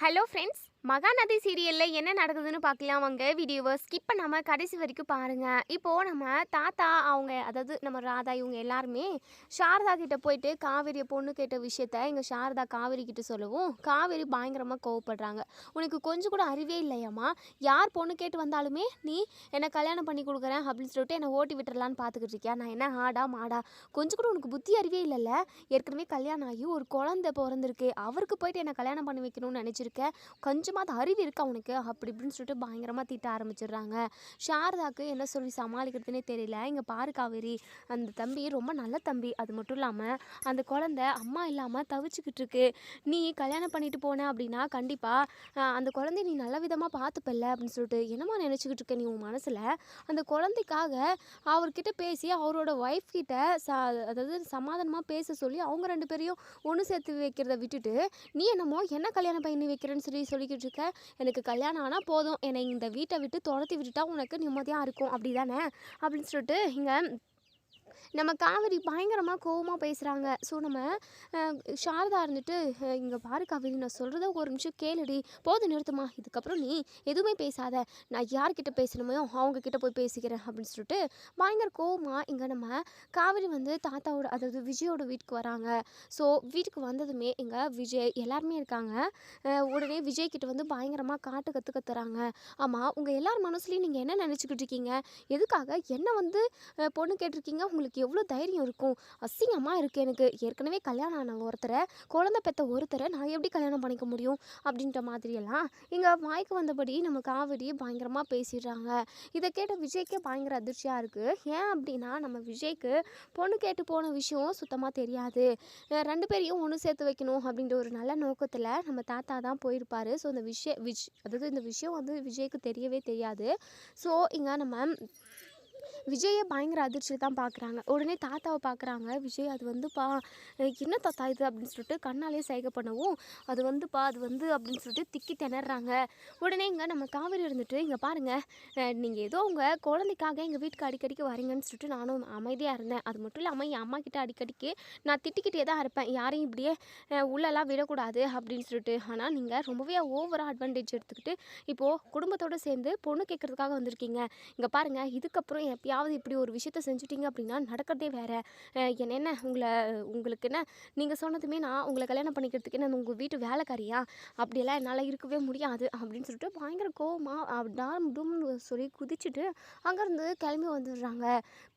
Hello friends, Mahanadi சீரியலில் என்ன நடக்குதுன்னு பார்க்கலாம் வாங்க. வீடியோவை ஸ்கிப் பண்ணாமல் கடைசி வரைக்கும் பாருங்கள். இப்போது நம்ம தாத்தா அவங்க, அதாவது நம்ம ராதா, இவங்க எல்லாருமே சாரதா கிட்டே போயிட்டு காவேரியை பொண்ணு கேட்ட விஷயத்த இங்கே சாரதா காவேரி கிட்ட சொல்லவும் காவேரி பயங்கரமாக கோவப்படுறாங்க. உனக்கு கொஞ்சம் கூட அறிவே இல்லையாம்மா? யார் பொண்ணு கேட்டு வந்தாலுமே நீ என்னை கல்யாணம் பண்ணி கொடுக்குறேன் அப்படின்னு சொல்லிட்டு என்னை ஓட்டி விட்டுறலான்னு பார்த்துக்கிட்டு இருக்கியா? நான் என்ன ஆடா மாடா? கொஞ்சம் கூட உனக்கு புத்தி அறிவே இல்லைல்ல? ஏற்கனவே கல்யாணம் ஆகி ஒரு குழந்தை பிறந்திருக்கு, அவருக்கு போயிட்டு என்னை கல்யாணம் பண்ணி வைக்கணும்னு நினச்சிருக்க. கொஞ்சமாவது அறிவு இருக்கா உனக்கு? அப்படி இப்படின்னு சொல்லிட்டு பயங்கரமாக திட்ட ஆரம்பிச்சிடுறாங்க. சாரதாக்கு என்ன சொல்லி சமாளிக்கிறதுனே தெரியல. இங்கே பாரு காவேரி, அந்த தம்பி ரொம்ப நல்ல தம்பி. அது மட்டும் இல்லாமல் அந்த குழந்தை அம்மா இல்லாமல் தவிச்சுக்கிட்டு இருக்கு. நீ கல்யாணம் பண்ணிட்டு போன அப்படின்னா கண்டிப்பாக அந்த குழந்தைய நீ நல்ல விதமாக பார்த்துப்பல்ல அப்படின்னு சொல்லிட்டு என்னம்மா நினச்சிக்கிட்டு இருக்க நீ உன் மனசில்? அந்த குழந்தைக்காக அவர்கிட்ட பேசி அவரோட ஒய்ஃப் கிட்ட அதாவது சமாதானமாக பேச சொல்லி அவங்க ரெண்டு பேரையும் ஒன்று சேர்த்து வைக்கிறத விட்டுட்டு நீ என்னமோ என்ன கல்யாணம் பண்ணி வைக்கிறேன்னு சொல்லிக்கிட்டு இருக்க. எனக்கு கல்யாணம் ஆனால் போதும், என்னை இந்த வீட்டை விட்டு துரத்தி விட்டுட்டா உனக்கு நிம்மதியாக இருக்கும் அப்படி தானே அப்படின்னு சொல்லிட்டு இங்கே நம்ம காவேரி பயங்கரமாக கோவமாக பேசுகிறாங்க. ஸோ நம்ம சாரதா இருந்துட்டு இங்கே பாரு காவேரி, நான் சொல்கிறத ஒரு நிமிஷம் கேளுடி, போதும் நிறுத்துமா, இதுக்கப்புறம் நீ எதுவுமே பேசாத, நான் யார்கிட்ட பேசணுமோ அவங்கக்கிட்ட போய் பேசிக்கிறேன் அப்படின்னு சொல்லிட்டு பயங்கர கோவமாக இங்கே நம்ம காவேரி வந்து தாத்தாவோட, அதாவது விஜயோட வீட்டுக்கு வராங்க. ஸோ வீட்டுக்கு வந்ததுமே இங்கே விஜய் எல்லாருமே இருக்காங்க. உடனே விஜய்கிட்ட வந்து பயங்கரமாக கற்றுறாங்க. ஆமாம், உங்கள் எல்லார் மனசுலையும் நீங்கள் என்ன நினச்சிக்கிட்டு இருக்கீங்க? எதுக்காக என்ன வந்து பொண்ணு கேட்டிருக்கீங்க? உங்களுக்கு எவ்வளோ தைரியம் இருக்கும்? அசிங்கமாக இருக்குது எனக்கு. ஏற்கனவே கல்யாணம் ஆன ஒருத்தரை, குழந்தை பெற்ற ஒருத்தரை நான் எப்படி கல்யாணம் பண்ணிக்க முடியும் அப்படின்ற மாதிரியெல்லாம் இங்கே வாய்க்கு வந்தபடி நம்ம காவேரி பயங்கரமாக பேசிடுறாங்க. இதை கேட்ட விஜய்க்கே பயங்கர அதிர்ச்சியாக இருக்குது. ஏன் அப்படின்னா நம்ம விஜய்க்கு பொண்ணு கேட்டு போன விஷயம் சுத்தமாக தெரியாது. ரெண்டு பேரையும் ஒன்று சேர்த்து வைக்கணும் அப்படின்ற ஒரு நல்ல நோக்கத்தில் நம்ம தாத்தா தான் போயிருப்பார். ஸோ இந்த அதாவது இந்த விஷயம் வந்து விஜய்க்கு தெரியவே தெரியாது. ஸோ இங்கே நம்ம விஜயை பயங்கர அதிர்ச்சி தான் பார்க்குறாங்க. உடனே தாத்தாவை பார்க்குறாங்க. விஜய் அது வந்துப்பா, என்ன தாத்தா இது அப்படின்னு சொல்லிட்டு கண்ணாலே சைகை பண்ணவும் அது வந்துப்பா அது வந்து அப்படின்னு சொல்லிட்டு திக்கி திணறாங்க. உடனே இங்கே நம்ம காவேரி இருந்துட்டு இங்கே பாருங்கள், நீங்கள் ஏதோ உங்கள் குழந்தைக்காக எங்கள் வீட்டுக்கு அடிக்கடிக்கு வரீங்கன்னு சொல்லிட்டு நானும் அமைதியாக இருந்தேன். அது மட்டும் இல்லாமல் என் அம்மா கிட்ட அடிக்கடிக்கு நான் திட்டிக்கிட்டே தான் இருப்பேன், யாரையும் இப்படியே உள்ளெல்லாம் விடக்கூடாது அப்படின்னு சொல்லிட்டு. ஆனால் நீங்கள் ரொம்பவே ஓவராக அட்வான்டேஜ் எடுத்துக்கிட்டு இப்போது குடும்பத்தோடு சேர்ந்து பொண்ணு கேட்குறதுக்காக வந்திருக்கீங்க. இங்கே பாருங்கள், இதுக்கப்புறம் எப்பயாவது இப்படி ஒரு விஷயத்த செஞ்சுட்டிங்க அப்படின்னா நடக்கிறதே வேறு. என்ன உங்களுக்கு என்ன, நீங்கள் சொன்னதுமே நான் உங்களை கல்யாணம் பண்ணிக்கிறதுக்கு நான் உங்கள் வீட்டு வேலைக்காரியா? அப்படியெல்லாம் என்னால் இருக்கவே முடியாது அப்படின்னு சொல்லிட்டு பயங்கர கோவமாக டாம் டூம்னு சொல்லி குதிச்சுட்டு அங்கேருந்து கிளம்பி வந்துடுறாங்க.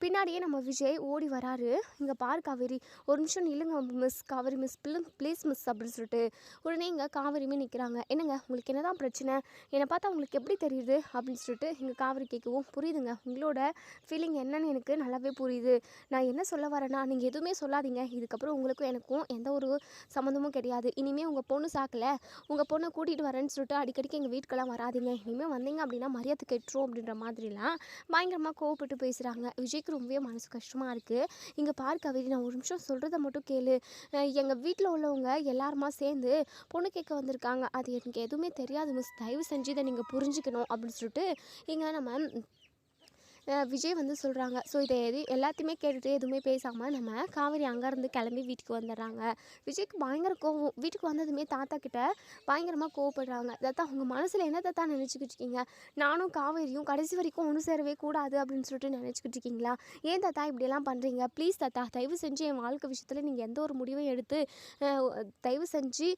பின்னாடியே நம்ம விஜய் ஓடி வராரு. இங்கே பாரு காவேரி, ஒரு நிமிஷம் நில்லுங்க miss Kaveri miss, please miss அப்படின்னு சொல்லிட்டு உடனே இங்கே காவேரியுமே நிற்கிறாங்க. என்னங்க உங்களுக்கு என்ன தான் பிரச்சனை? என்னை பார்த்தா உங்களுக்கு எப்படி தெரியுது அப்படின்னு சொல்லிட்டு இங்கே காவேரி கேட்கவும், புரியுதுங்க உங்களோட ஃபீலிங் என்னன்னு எனக்கு நல்லாவே புரியுது. நான் என்ன சொல்ல வரேன்னா, நீங்கள் எதுவுமே சொல்லாதீங்க. இதுக்கப்புறம் உங்களுக்கும் எனக்கும் எந்த ஒரு சம்மந்தமும் கிடையாது. இனிமேல் உங்கள் பொண்ணு சாக்கலை, உங்கள் பொண்ணை கூட்டிகிட்டு வரேன்னு சொல்லிட்டு அடிக்கடிக்கு எங்கள் வீட்டுக்கெல்லாம் வராதிங்க. இனிமேல் வந்தீங்க அப்படின்னா மரியாதை கெட்டுரும் அப்படின்ற மாதிரிலாம் பயங்கரமாக கோவப்பட்டு பேசுகிறாங்க. விஜய்க்கு ரொம்பவே மனசு கஷ்டமாக இருக்குது. இங்கே பாரு காவேரி, நான் ஒரு நிமிஷம் சொல்கிறத மட்டும் கேளு. எங்கள் வீட்டில் உள்ளவங்க எல்லாருமா சேர்ந்து பொண்ணு கேட்க வந்திருக்காங்க. அது எனக்கு எதுவுமே தெரியாது மிஸ், தயவு செஞ்சு இதை நீங்கள் புரிஞ்சுக்கணும் அப்படின்னு சொல்லிட்டு இங்கே நம்ம விஜய் வந்து சொல்கிறாங்க. ஸோ இதை எல்லாத்தையுமே கேட்டுட்டு எதுவுமே பேசாமல் நம்ம காவேரி அங்கேருந்து கிளம்பி வீட்டுக்கு வந்துடுறாங்க. விஜய்க்கு பயங்கர கோவம். வீட்டுக்கு வந்ததுமே தாத்தா கிட்ட பயங்கரமாக கோவப்படுறாங்க. தாத்தா, உங்கள் மனசில் என்ன தாத்தா நினச்சிக்கிட்டு இருக்கீங்க? நானும் காவேரியும் கடைசி வரைக்கும் ஒன்று சேரவே கூடாது அப்படின்னு சொல்லிட்டு நினச்சிக்கிட்டு இருக்கீங்களா? ஏன் தாத்தா இப்படியெல்லாம் பண்ணுறீங்க? ப்ளீஸ் தாத்தா, தயவு செஞ்சு என் வாழ்க்கை விஷயத்தில் நீங்கள் எந்த ஒரு முடிவையும் எடுத்து தயவு செஞ்சு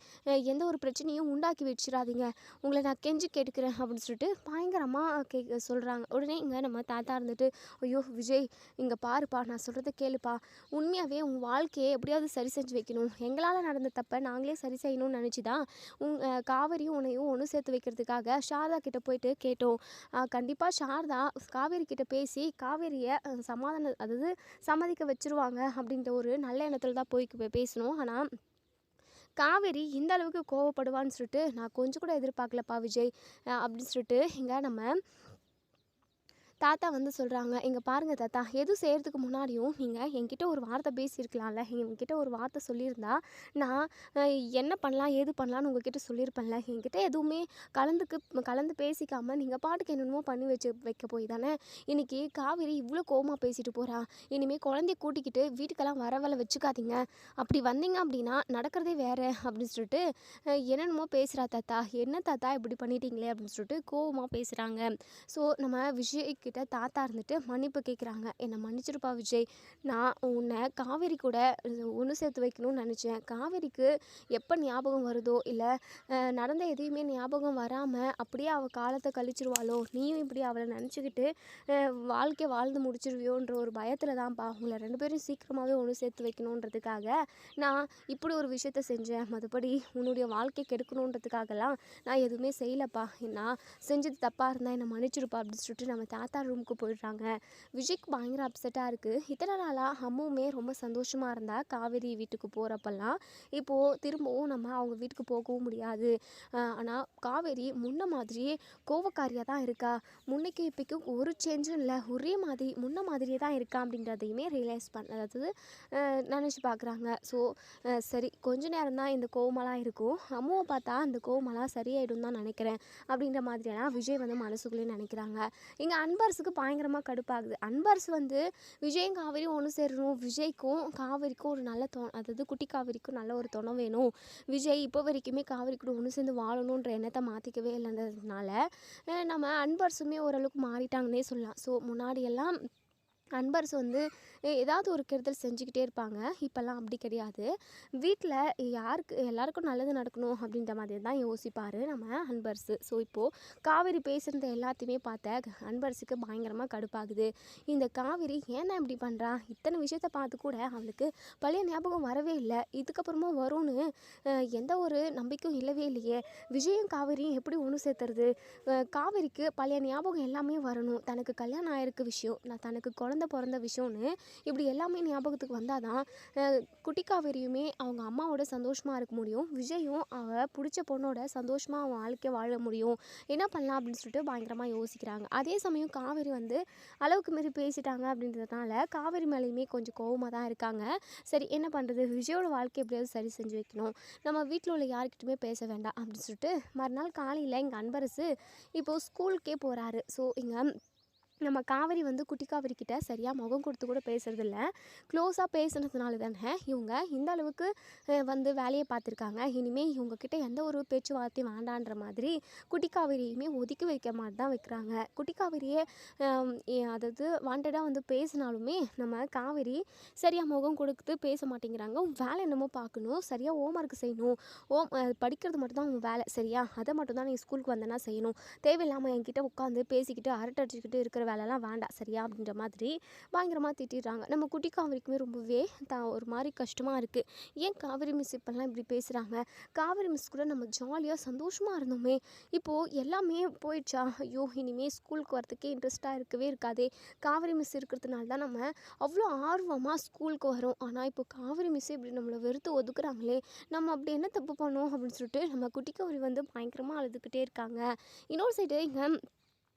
எந்த ஒரு பிரச்சனையும் உண்டாக்கி வச்சிடாதீங்க. உங்களை நான் கெஞ்சி கேட்டுக்கிறேன் அப்படின்னு சொல்லிட்டு பயங்கரமாக சொல்கிறாங்க. உடனே இங்கே நம்ம தாத்தா இருந்துட்டு, ஐயோ விஜய், இங்கே பாருப்பா, நான் சொல்கிறத கேளுப்பா, உண்மையாகவே உங்கள் வாழ்க்கையை எப்படியாவது சரி செஞ்சு வைக்கணும். எங்களால் நடந்த தப்பை நாங்களே சரி செய்யணும்னு நினச்சி தான் காவேரியும் உன்னையும் ஒன்று சேர்த்து வைக்கிறதுக்காக சாரதா கிட்டே போயிட்டு கேட்டோம். கண்டிப்பாக சாரதா காவேரி கிட்டே பேசி காவேரியை அதாவது சம்மதிக்க வச்சுருவாங்க அப்படின்ற ஒரு நல்ல எண்ணத்தில் தான் போய் பேசணும். ஆனால் காவேரி இந்த அளவுக்கு கோவப்படுவான்னு சொல்லிட்டு நான் கொஞ்சம் கூட எதிர்பார்க்கலப்பா விஜய் அப்படின்னு சொல்லிட்டு இங்கே நம்ம தாத்தா வந்து சொல்கிறாங்க, இங்கே பாருங்க தாத்தா, எதுவும் செய்கிறதுக்கு முன்னாடியும் நீங்கள் என்கிட்ட ஒரு வார்த்தை பேசியிருக்கலாம்ல, என்கிட்ட ஒரு வார்த்தை சொல்லியிருந்தா நான் என்ன பண்ணலாம் ஏது பண்ணலான்னு உங்ககிட்ட சொல்லியிருப்பேன்ல. என்கிட்ட எதுவுமே கலந்து பேசிக்காமல் நீங்கள் பாட்டுக்கு என்னென்னமோ பண்ணி வைக்க போய் தானே இன்றைக்கி காவேரி இவ்வளோ கோவமாக பேசிட்டு போகிறா. இனிமேல் குழந்தைய கூட்டிக்கிட்டு வீட்டுக்கெல்லாம் வரவலை வச்சுக்காதீங்க, அப்படி வந்தீங்க அப்படின்னா நடக்கிறதே வேறு அப்படின்னு சொல்லிட்டு என்னென்னமோ பேசுகிறா தாத்தா. என்ன தாத்தா இப்படி பண்ணிட்டீங்களே அப்படின்னு சொல்லிட்டு கோவமாக பேசுகிறாங்க. ஸோ நம்ம விஜய் கிட்ட தாத்தா இருந்துட்டு மன்னிப்பு கேட்குறாங்க. என்னை மன்னிச்சிருப்பா விஜய், நான் உன்னை காவேரி கூட ஒன்று சேர்த்து வைக்கணும்னு நினச்சேன். காவேரிக்கு எப்போ ஞாபகம் வருதோ இல்லை நடந்த எதையுமே ஞாபகம் வராமல் அப்படியே அவள் காலத்தை கழிச்சிருவாளோ, நீயும் இப்படி அவளை நினச்சிக்கிட்டு வாழ்க்கையை வாழ்ந்து முடிச்சிருவியோன்ற ஒரு பயத்தில் தான்ப்பா உங்களை 2 பேரும் சீக்கிரமாகவே ஒன்று சேர்த்து வைக்கணுன்றதுக்காக நான் இப்படி ஒரு விஷயத்த செஞ்சேன். மற்றபடி உன்னுடைய வாழ்க்கை கெடுக்கணுன்றதுக்காகலாம் நான் எதுவுமே செய்யலப்பா. நான் செஞ்சது தப்பாக இருந்தால் என்னை மன்னிச்சிருப்பா அப்படின்னு சொல்லிட்டு நம்ம தாத்தா ரூமுக்கு போயிடுறாங்க. விஜய்க்கு பயங்கர அப்செட்டாக இருக்குது. இத்தனை நாளாக அம்முவுமே ரொம்ப சந்தோஷமாக இருந்தால் காவேரி வீட்டுக்கு போகிறப்பெல்லாம் இப்போது திரும்பவும் நம்ம அவங்க வீட்டுக்கு போகவும் முடியாது. ஆனால் காவேரி முன்ன மாதிரியே கோவக்காரியாக தான் இருக்கா. முன்னைக்கு இப்போக்கும் ஒரு சேஞ்சும் இல்லை, ஒரே மாதிரி முன்ன மாதிரியே தான் இருக்கா அப்படின்றதையுமே ரியலைஸ் அதாவது நினச்சி பார்க்குறாங்க. ஸோ சரி கொஞ்ச நேரம் தான் இந்த கோவமெல்லாம் இருக்கும், அம்முவை பார்த்தா அந்த கோவமெல்லாம் சரியாயிடும் தான் நினைக்கிறேன் அப்படின்ற மாதிரியெல்லாம் விஜய் வந்து மனசுக்குள்ளேயே நினைக்கிறாங்க. இங்கே அன்பரசுக்கு பயங்கரமாக கடுப்பாகுது. அன்பரசு வந்து விஜயும் காவேரியும் ஒன்று சேரணும், விஜய்க்கும் காவேரிக்கும் ஒரு நல்ல அதாவது குட்டி காவேரிக்கும் நல்ல ஒரு துணை வேணும், விஜய் இப்போ வரைக்குமே காவேரி கூட ஒன்று சேர்ந்து வாழணுன்ற எண்ணத்தை மாற்றிக்கவே இல்லைன்றதுனால நம்ம அன்பரசுமே ஓரளவுக்கு மாறிட்டாங்கன்னே சொல்லலாம். ஸோ முன்னாடியெல்லாம் அன்பரசு வந்து ஏதாவது ஒரு கெடுதல் செஞ்சுக்கிட்டே இருப்பாங்க. இப்போல்லாம் அப்படி கிடையாது. வீட்டில் எல்லாருக்கும் நல்லது நடக்கணும் அப்படின்ற மாதிரி தான் யோசிப்பார் நம்ம அன்பரசு. ஸோ இப்போது காவேரி பேசுகிறத எல்லாத்தையுமே பார்த்த அன்பரசுக்கு பயங்கரமாக கடுப்பாகுது. இந்த காவேரி ஏன் தான் இப்படி பண்ணுறா, இத்தனை விஷயத்த பார்த்து கூட அவளுக்கு பழைய ஞாபகம் வரவே இல்லை, இதுக்கப்புறமும் வரும்னு எந்த ஒரு நம்பிக்கையும் இல்லவே இல்லையே. விஜயும் காவேரியும் எப்படி ஒன்று சேர்த்துறது, காவேரிக்கு பழைய ஞாபகம் எல்லாமே வரணும், தனக்கு கல்யாணம் ஆயிருக்கு விஷயம், நான் தனக்கு குழந்தை பிறந்த விஷயம்னு இப்படி எல்லாமே ஞாபகத்துக்கு வந்தால் தான் குட்டி காவேரியுமே அவங்க அம்மாவோட சந்தோஷமாக இருக்க முடியும், விஜயும் அவள் பிடிச்ச பொண்ணோட சந்தோஷமாக அவன் வாழ்க்கை வாழ முடியும். என்ன பண்ணலாம் அப்படின்னு சொல்லிட்டு பயங்கரமாக யோசிக்கிறாங்க. அதே சமயம் காவேரி வந்து அளவுக்கு மீறி பேசிட்டாங்க அப்படின்றதுனால காவேரி மேலேயுமே கொஞ்சம் கோவமாக தான் இருக்காங்க. சரி என்ன பண்ணுறது, விஜயோட வாழ்க்கை எப்படியாவது சரி செஞ்சு வைக்கணும், நம்ம வீட்டில் உள்ள யார்கிட்டையுமே பேச வேண்டாம் அப்படின்னு சொல்லிட்டு மறுநாள் காலையில் இங்கே அன்பரசு இப்போது ஸ்கூலுக்கே போகிறாரு. ஸோ இங்கே நம்ம காவேரி வந்து குட்டி காவேரி கிட்ட சரியாக முகம் கொடுத்து கூட பேசுறதில்ல. க்ளோஸாக பேசுனதுனால தானே இவங்க இந்த அளவுக்கு வந்து வேலையை பார்த்துருக்காங்க. இனிமேல் இவங்கக்கிட்ட எந்த ஒரு பேச்சுவார்த்தையும் வேண்டான்ற மாதிரி குட்டி காவேரியுமே ஒதுக்கி வைக்க மாதிரி தான் வைக்கிறாங்க. குட்டி காவேரியே அதாவது வாண்டடாக வந்து பேசினாலுமே நம்ம காவேரி சரியாக முகம் கொடுத்து பேச மாட்டேங்கிறாங்க. வேலை என்னமோ பார்க்கணும், சரியாக ஹோம்ஒர்க் செய்யணும், படிக்கிறது மட்டும்தான் உங்கள் வேலை சரியா, அதை மட்டும் தான் நீ ஸ்கூலுக்கு வந்தேன்னா செய்யணும், தேவையில்லாமல் என்கிட்ட உட்காந்து பேசிக்கிட்டு அரட்டை அடிச்சுக்கிட்டு இருக்கிற வேலைலாம் வேண்டாம் சரியா அப்படின்ற மாதிரி பயங்கரமாக திட்டிடுறாங்க. நம்ம குட்டி காவேரிக்குமே ரொம்பவே ஒரு மாதிரி கஷ்டமாக இருக்குது. ஏன் காவேரி மிஸ் இப்போல்லாம் இப்படி பேசுகிறாங்க, காவேரி மிஸ் கூட நம்ம ஜாலியாக சந்தோஷமாக இருந்தோமே, இப்போது எல்லாமே போயிடுச்சா, ஐயோ இனிமேல் ஸ்கூலுக்கு வரத்துக்கே இன்ட்ரெஸ்ட்டாக இருக்கவே இருக்காதே, காவேரி மிஸ் இருக்கிறதுனால தான் நம்ம அவ்வளோ ஆர்வமாக ஸ்கூலுக்கு வரோம், ஆனால் இப்போ காவேரி மிஸ்ஸே இப்படி நம்மளை வெறுத்து ஒதுக்குறாங்களே, நம்ம அப்படி என்ன தப்பு பண்ணோம் அப்படின்னு சொல்லிட்டு நம்ம குட்டி காவேரி வந்து பயங்கரமாக அழுதுகிட்டே இருக்காங்க. இன்னொரு சைடு இங்கே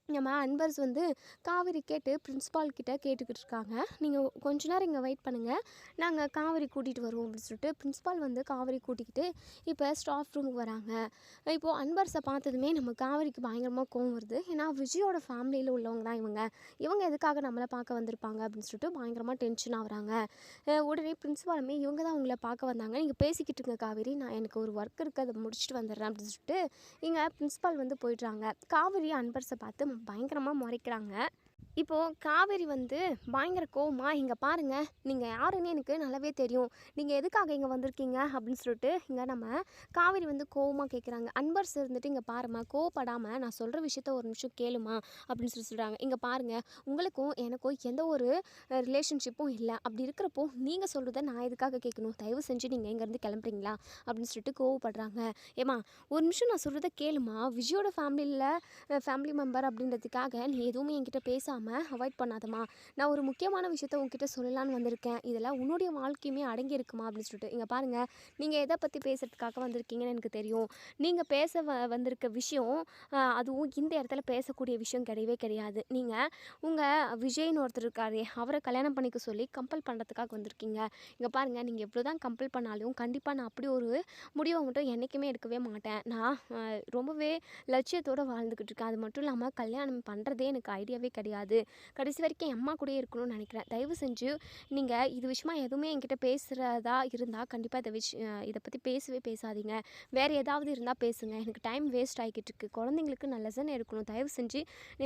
நம்ம அன்பர்ஸ் வந்து காவேரி கேட்டு பிரின்ஸ்பால் கிட்ட கேட்டுக்கிட்டு இருக்காங்க. நீங்கள் கொஞ்ச நேரம் இங்கே வெயிட் பண்ணுங்கள், நாங்கள் காவேரி கூட்டிகிட்டு வருவோம் அப்படின்னு சொல்லிட்டு பிரின்ஸ்பால் வந்து காவேரி கூட்டிக்கிட்டு இப்போ ஸ்டாஃப் ரூமுக்கு வராங்க. இப்போது அன்பர்ஸை பார்த்ததுமே நம்ம காவேரிக்கு பயங்கரமாக கோவம் வருது. ஏன்னா விஜயோட ஃபேமிலியில் உள்ளவங்க தான் இவங்க எதுக்காக நம்மளை பார்க்க வந்திருப்பாங்க அப்படின்னு சொல்லிட்டு பயங்கரமாக டென்ஷன் ஆகுறாங்க. உடனே பிரின்ஸ்பாலுமே இவங்க தான் உங்களை பார்க்க வந்தாங்க, நீங்கள் பேசிக்கிட்டு இருங்க காவேரி, நான் எனக்கு ஒரு ஒர்க் இருக்குது அதை முடிச்சுட்டு வந்துடுறேன் அப்படின்னு சொல்லிட்டு இங்கே பிரின்ஸ்பால் வந்து போயிடுறாங்க. காவேரி அன்பர்ஸை பார்த்து பயங்கரமாக முறைக்கிறாங்க. இப்போது காவேரி வந்து பயங்கர கோவமா, இங்கே பாருங்கள் நீங்கள் யாருன்னு எனக்கு நல்லாவே தெரியும், நீங்கள் எதுக்காக இங்கே வந்திருக்கீங்க அப்படின்னு சொல்லிட்டு இங்கே நம்ம காவேரி வந்து கோவமாக கேட்குறாங்க. அன்பர்ஸ் இருந்துட்டு இங்கே பாருமா, கோவப்படாமல் நான் சொல்கிற விஷயத்த ஒரு நிமிஷம் கேளுமா அப்படின்னு சொல்கிறாங்க. இங்கே பாருங்கள், உங்களுக்கும் எனக்கும் எந்த ஒரு ரிலேஷன்ஷிப்பும் இல்லை, அப்படி இருக்கிறப்போ நீங்கள் சொல்கிறத நான் எதுக்காக கேட்கணும், தயவு செஞ்சு நீங்கள் இங்கேருந்து கிளம்புறீங்களா அப்படின்னு சொல்லிட்டு கோவப்படுறாங்க. ஏமா ஒரு நிமிஷம் நான் சொல்கிறத கேளுமா, விஜயோட ஃபேமிலி மெம்பர் அப்படின்றதுக்காக நீ எதுவுமே என்கிட்ட பேசாமல் இல்லாமல் அவாய்ட் பண்ணாதம்மா. நான் ஒரு முக்கியமான விஷயத்த உங்ககிட்ட சொல்லலான்னு வந்திருக்கேன். இதெல்லாம் உன்னுடைய வாழ்க்கையுமே அடங்கி இருக்குமா அப்படின்னு சொல்லிட்டு. இங்கே பாருங்கள், நீங்கள் எதை பற்றி பேசுகிறதுக்காக வந்திருக்கீங்கன்னு எனக்கு தெரியும். நீங்கள் பேச வந்திருக்க விஷயம் அதுவும் இந்த இடத்துல பேசக்கூடிய விஷயம் கிடையவே கிடையாது. நீங்கள் உங்கள் விஜய்னு ஒருத்தர் இருக்காரே, அவரை கல்யாணம் பண்ணிக்க சொல்லி கம்பல் பண்ணுறதுக்காக வந்திருக்கீங்க. இங்கே பாருங்கள், நீங்கள் எவ்வளோ தான் கம்பல் பண்ணாலும் கண்டிப்பாக நான் அப்படி ஒரு முடிவை மட்டும் என்றைக்குமே எடுக்கவே மாட்டேன். நான் ரொம்பவே லட்சியத்தோடு வாழ்ந்துக்கிட்டு இருக்கேன். அது மட்டும் இல்லாமல் கல்யாணம் பண்ணுறதே எனக்கு ஐடியாவே கிடையாது. கடைசி வரைக்கும் என் அம்மா கூடயே இருக்கணும்னு நினைக்கிறேன். தயவு செஞ்சு நீங்கள் இது விஷயமா எதுவுமே என்கிட்ட பேசுகிறதா இருந்தால் கண்டிப்பாக இதை பற்றி பேசவே பேசாதீங்க. வேறு ஏதாவது இருந்தால் பேசுங்க. எனக்கு டைம் வேஸ்ட் ஆகிக்கிட்டு இருக்கு. குழந்தைங்களுக்கு நான் லெசன் எடுக்கணும். தயவு செஞ்சு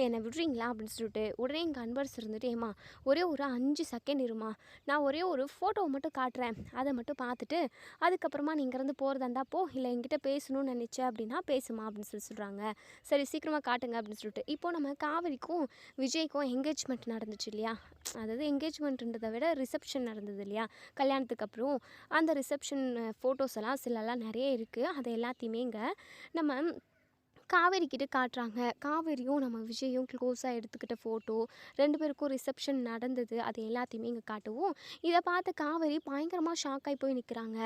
என்னை விடுறீங்களா அப்படின்னு சொல்லிட்டு உடனே எங்கள் அன்பர்ஸ் இருந்துட்டு, ஏம்மா ஒரே ஒரு 5 செகண்ட் இருமா, நான் ஒரே ஒரு ஃபோட்டோவை மட்டும் காட்டுறேன், அதை மட்டும் பார்த்துட்டு அதுக்கப்புறமா நீ இங்கேருந்து போகிறதா இருந்தால் போ, இல்லை என்கிட்ட பேசணும்னு நினச்சேன் அப்படின்னா பேசுமா அப்படின்னு சொல்கிறாங்க. சரி சீக்கிரமாக காட்டுங்க அப்படின்னு சொல்லிட்டு. இப்போது நம்ம காவேரிக்கும் விஜய்க்கும் என்கேஜ்மெண்ட் நடந்துச்சு இல்லையா, அதாவது என்கேஜ்மெண்ட்ன்றதை விட ரிசப்ஷன் நடந்தது இல்லையா கல்யாணத்துக்கு அப்புறம். அந்த ரிசப்ஷன் ஃபோட்டோஸ் எல்லாம் சிலலாம் நிறைய இருக்குது. அது எல்லாத்தையுமே இங்கே நம்ம காவேரி கிட்ட காட்டுறாங்க. காவேரியும் நம்ம விஜயும் க்ளோஸாக எடுத்துக்கிட்ட ஃபோட்டோ, 2 பேருக்கும் ரிசப்ஷன் நடந்தது, அது எல்லாத்தையுமே இங்கே காட்டுவோம். இதை பார்த்து காவேரி பயங்கரமாக ஷாக் ஆகி போய் நிற்கிறாங்க.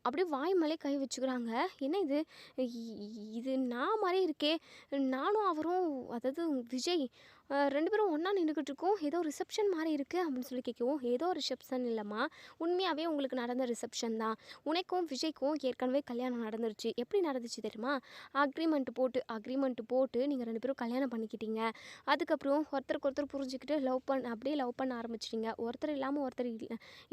அப்படியே வாய் மேலே கை வச்சுக்கிறாங்க. என்ன இது, இது நான் மாதிரி இருக்கே, நானும் அவரும், அதாவது விஜய் 2 பேரும் ஒன்றா நின்றுக்கிட்டு இருக்கோம், ஏதோ ரிசப்ஷன் மாதிரி இருக்குது அப்படின்னு சொல்லி கேட்கவும், ஏதோ ரிசப்ஷன் இல்லைம்மா, உண்மையாகவே உங்களுக்கு நடந்த ரிசப்ஷன் தான். உனக்கும் விஜய்க்கும் ஏற்கனவே கல்யாணம் நடந்துருச்சு. எப்படி நடந்துச்சு தெரியுமா, அக்ரிமெண்ட் போட்டு நீங்கள் 2 பேரும் கல்யாணம் பண்ணிக்கிட்டீங்க. அதுக்கப்புறம் ஒருத்தருக்கு ஒருத்தர் புரிஞ்சுக்கிட்டு அப்படியே லவ் பண்ண ஆரம்பிச்சிட்டிங்க. ஒருத்தர் இல்லாமல் ஒருத்தர்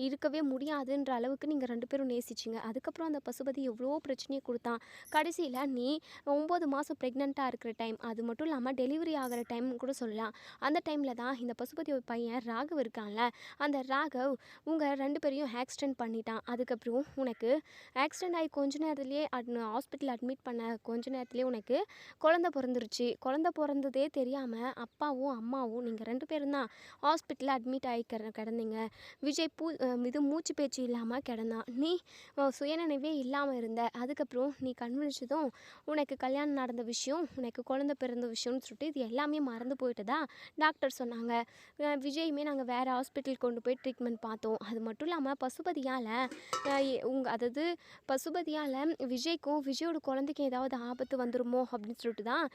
இருக்கவே முடியாதுன்ற அளவுக்கு நீங்கள் 2 பேரும் நேசிச்சிங்க. அதுக்கப்புறம் அந்த பசுபதி எவ்வளோ பிரச்சனையை கொடுத்தான். கடைசியில் நீ 9 மாதம் ப்ரெக்னெண்ட்டாக இருக்கிற டைம், அது மட்டும் இல்லாமல் டெலிவரி ஆகிற டைம் கூட சொல்லலாம். அந்த டைமில் தான் இந்த பசுபதியோட பையன் ராகவ் இருக்கான்ல, அந்த ராகவ் உங்கள் 2 பேரையும் ஆக்சிடென்ட் பண்ணிட்டான். அதுக்கப்புறம் உனக்கு ஆக்சிடென்ட் ஆகி கொஞ்ச நேரத்துலேயே ஹாஸ்பிட்டல் அட்மிட் பண்ண கொஞ்ச நேரத்துலேயே உனக்கு குழந்தை பிறந்துருச்சு. குழந்தை பிறந்ததே தெரியாமல் அப்பாவும் அம்மாவும் நீங்கள் 2 பேரும் தான் ஹாஸ்பிட்டலில் அட்மிட் ஆகி கிடந்தீங்க. விஜய் இது மூச்சு பேச்சு இல்லாமல் கிடந்தான். நீ சுயநினைவே இல்லாமல் இருந்த. அதுக்கப்புறம் நீ கண்விழிச்சதும் உனக்கு கல்யாணம் நடந்த விஷயம், உனக்கு குழந்தை பிறந்த விஷயம்னு சொல்லிட்டு இது எல்லாமே மறந்து போயிட்டதா டாக்டர் சொன்னாங்க. விஜயுமே நாங்கள் வேறு ஹாஸ்பிட்டல் கொண்டு போய் ட்ரீட்மெண்ட் பார்த்தோம். அது மட்டும் இல்லாமல் அதாவது பசுபதியால் விஜய்க்கும் விஜயோட குழந்தைக்கும் ஏதாவது ஆபத்து வந்துருமோ அப்படின்னு சொல்லிட்டு தான்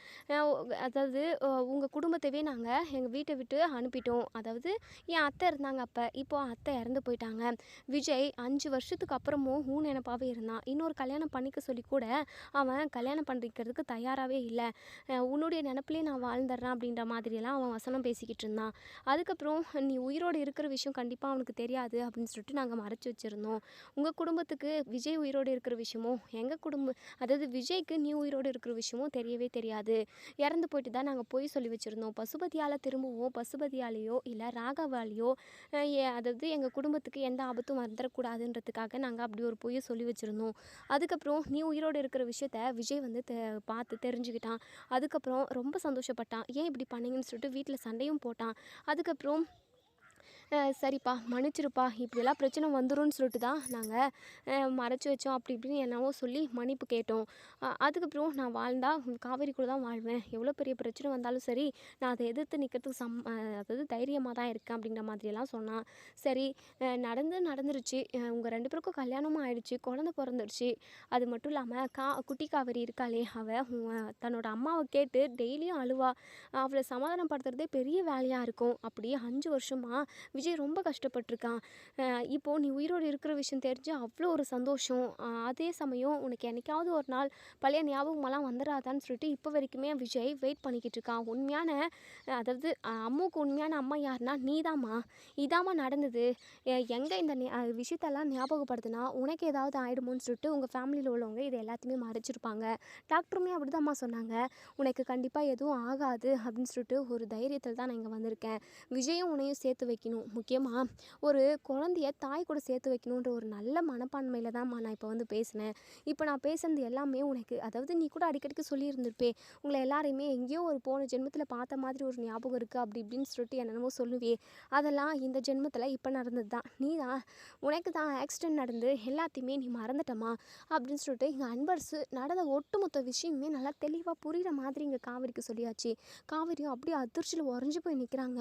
அதாவது உங்கள் குடும்பத்தவே நாங்கள் எங்கள் வீட்டை விட்டு அனுப்பிட்டோம். அதாவது என் அத்தை இருந்தாங்க அப்போ, இப்போது அத்தை இறந்து போயிட்டாங்க. விஜய் 5 வருஷத்துக்கு அப்புறமும் நினைப்பாகவே இருந்தான். இன்னொரு கல்யாணம் பண்ணிக்க சொல்லி கூட அவன் கல்யாணம் பண்ணிக்கிறதுக்கு தயாராகவே இல்லை. உன்னுடைய நினப்பிலே நான் வாழ்ந்துடுறேன் அப்படின்ற மாதிரியெல்லாம் அவன் வசனம் பேசிக்கிட்டு இருந்தான். அதுக்கப்புறம் நீ உயிரோடு இருக்கிற விஷயம் கண்டிப்பாக அவனுக்கு தெரியாது அப்படின்னு சொல்லிட்டு நாங்கள் மறைச்சி வச்சுருந்தோம். உங்கள் குடும்பத்துக்கு விஜய் உயிரோடு இருக்கிற விஷயமும், எங்கள் அதாவது விஜய்க்கு நீ உயிரோடு இருக்கிற விஷயமும் தெரியவே தெரியாது. இறந்து போயிட்டு தான் நாங்கள் போய் சொல்லி வச்சுருந்தோம். பசுபதியால் திரும்பவும் பசுபதியாலேயோ இல்லை ராகவாலேயோ அதாவது எங்கள் குடும்பத்துக்கு எந்த ஆபத்தும் வந்துடக்கூடாதுன்றதுக்காக நாங்கள் அப்படி ஒரு பொய்யை சொல்லி வச்சுருந்தோம். அதுக்கப்புறம் நீ உயிரோடு இருக்கிற விஷயத்த விஜய் வந்து பார்த்து தெரிஞ்சுக்கிட்டான். அதுக்கப்புறம் ரொம்ப சந்தோஷப்பட்டான். ஏன் இப்படி பண்ணீங்கன்னு சொல்லிட்டு வீட்டில் சண்டையும் போட்டான். அதுக்கப்புறம் சரிப்பா மன்னிச்சிருப்பா, இப்படியெல்லாம் பிரச்சனை வந்துரும்னு சொல்லிட்டு தான் நாங்கள் மறைச்சி வச்சோம் அப்படி இப்படின்னு என்னவோ சொல்லி மன்னிப்பு கேட்டோம். அதுக்கப்புறம் நான் வாழ்ந்தால் காவேரி கூட தான் வாழ்வேன். எவ்வளோ பெரிய பிரச்சனை வந்தாலும் சரி, நான் அதை எதிர்த்து நிற்கிறதுக்கு அதாவது தைரியமாக தான் இருக்கேன் அப்படிங்கிற மாதிரியெல்லாம் சொன்னான். சரி, நடந்துருச்சு. உங்கள் 2 பேருக்கும் கல்யாணமும் ஆயிடுச்சு, குழந்தை பிறந்துடுச்சு. அது மட்டும் இல்லாமல் குட்டி காவேரி இருக்காளே, அவள் தன்னோட அம்மாவை கேட்டு டெய்லியும் அழுவா. அவளை சமாதானப்படுத்துறதே பெரிய வேலையாக இருக்கும். அப்படியே 5 வருஷமாக விஜய் ரொம்ப கஷ்டப்பட்டிருக்கான். இப்போது நீ உயிரோடு இருக்கிற விஷயம் தெரிஞ்சு அவ்வளோ ஒரு சந்தோஷம். அதே சமயம் உனக்கு என்னைக்காவது ஒரு நாள் பழைய ஞாபகமெல்லாம் வந்துடாதான்னு சொல்லிட்டு இப்போ வரைக்குமே விஜய் வெயிட் பண்ணிக்கிட்டு இருக்கான். உண்மையான அதாவது அம்முக்கு உண்மையான அம்மா யாருன்னா நீதாம்மா, இதாம்மா நடந்தது. எங்கே இந்த விஷயத்தெல்லாம் ஞாபகப்படுத்துனா உனக்கு ஏதாவது ஆகிடுமோன்னு சொல்லிட்டு உங்கள் ஃபேமிலியில் உள்ளவங்க இதை எல்லாத்தையுமே மறைச்சிருப்பாங்க. டாக்டருமே அப்படி தான்மா சொன்னாங்க. உனக்கு கண்டிப்பாக எதுவும் ஆகாது அப்படின்னு சொல்லிட்டு ஒரு தைரியத்தில் தான் நான் இங்கே வந்திருக்கேன். விஜயும் உன்னையும் சேர்த்து வைக்கணும். வைக்கணும். முக்கியமாக ஒரு குழந்தைய தாய் கூட சேர்த்து வைக்கணுன்ற ஒரு நல்ல மனப்பான்மையில் தான்மா நான் இப்போ வந்து பேசினேன். இப்போ நான் பேசுனது எல்லாமே உனக்கு அதாவது நீ கூட அடிக்கடிக்கு சொல்லியிருந்திருப்பே, உங்களை எல்லாரையுமே எங்கேயோ ஒரு போன ஜென்மத்தில் பார்த்த மாதிரி ஒரு ஞாபகம் இருக்குது அப்படி இப்படின்னு சொல்லிட்டு என்னென்னமோ சொல்லுவியே, அதெல்லாம் இந்த ஜென்மத்தில் இப்போ நடந்தது தான். நீ தான் உனக்கு தான் ஆக்சிடென்ட் நடந்து எல்லாத்தையுமே நீ மறந்துட்டமா அப்படின்னு சொல்லிட்டு இங்கே அன்பரசு நடந்த ஒட்டுமொத்த விஷயமே நல்லா தெளிவாக புரிகிற மாதிரி இங்கே காவேரிக்கு சொல்லியாச்சு. காவேரியும் அப்படியே அதிர்ச்சியில் உறைஞ்சி போய் நிற்கிறாங்க.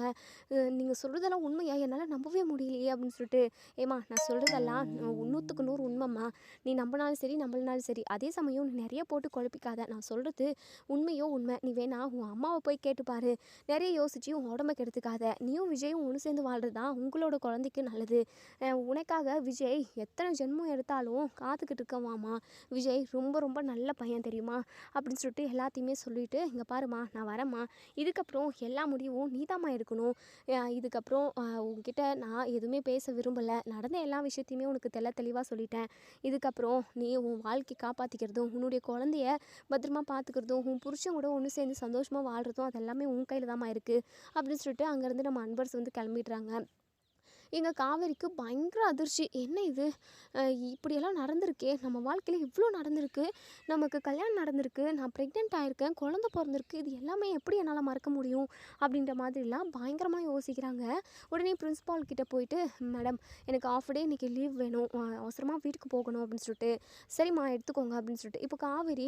நீங்கள் சொல்கிறதெல்லாம் உண்மையா, என்னால் நம்பவே முடியலையே அப்படின்னு சொல்லிட்டு, ஏம்மா நான் சொல்கிறதெல்லாம் 100க்கு 100 உண்மைம்மா, நீ நம்பினாலும் சரி நம்பலனாலும் சரி, அதே சமயம் நீ நிறைய போட்டு குழப்பிக்காத, நான் சொல்கிறது உண்மையோ உண்மை, நீ வேணா உன் அம்மாவை போய் கேட்டுப்பாரு, நிறைய யோசிச்சு உன் உடம்ப கெடுத்துக்காத, நீயும் விஜயும் ஒன்று சேர்ந்து வாழ்கிறது தான் உங்களோட குழந்தைக்கு நல்லது. உனக்காக விஜய் எத்தனை ஜென்மம் எடுத்தாலும் காத்துக்கிட்டு இருக்கவாமா, விஜய் ரொம்ப ரொம்ப நல்ல பையன் தெரியுமா அப்படின்னு சொல்லிட்டு எல்லாத்தையுமே சொல்லிட்டு, இங்கே பாருமா நான் வரேம்மா, இதுக்கப்புறம் எல்லா முடிவும் நீதாம்மா எடுக்கணும். இதுக்கப்புறம் உங்ககிட்ட நான் எதுவுமே பேச விரும்பலை, நடந்த எல்லா விஷயத்தையுமே உனக்கு தெளிவாக சொல்லிட்டேன். இதுக்கப்புறம் நீ உன் வாழ்க்கை காப்பாற்றிக்கிறதும் உன்னுடைய குழந்தைய பத்திரமா பார்த்துக்கிறதும் உன் புருஷன் கூட ஒன்று சேர்ந்து சந்தோஷமாக வாழ்கிறதும் அதெல்லாமே உன் கையில் தாம்மா இருக்குது அப்படின்னு சொல்லிட்டு அங்கேருந்து நம்ம அன்பரசு வந்து கிளம்பிடுறாங்க. எங்கள் காவேரிக்கு பயங்கர அதிர்ச்சி. என்ன இது, இப்படியெல்லாம் நடந்திருக்கே, நம்ம வாழ்க்கையில் இவ்வளோ நடந்திருக்கு, நமக்கு கல்யாணம் நடந்திருக்கு, நான் ப்ரெக்னென்ட் ஆகிருக்கேன், குழந்த பிறந்திருக்கு, இது எல்லாமே எப்படி என்னால் மறக்க முடியும் அப்படின்ற மாதிரிலாம் பயங்கரமாக யோசிக்கிறாங்க. உடனே பிரின்ஸ்பால் கிட்டே போயிட்டு, மேடம் எனக்கு ஆஃப் டே இன்றைக்கி லீவ் வேணும், அவசரமாக வீட்டுக்கு போகணும் அப்படின்னு சொல்லிட்டு, சரிம்மா எடுத்துக்கோங்க அப்படின்னு சொல்லிட்டு, இப்போ காவேரி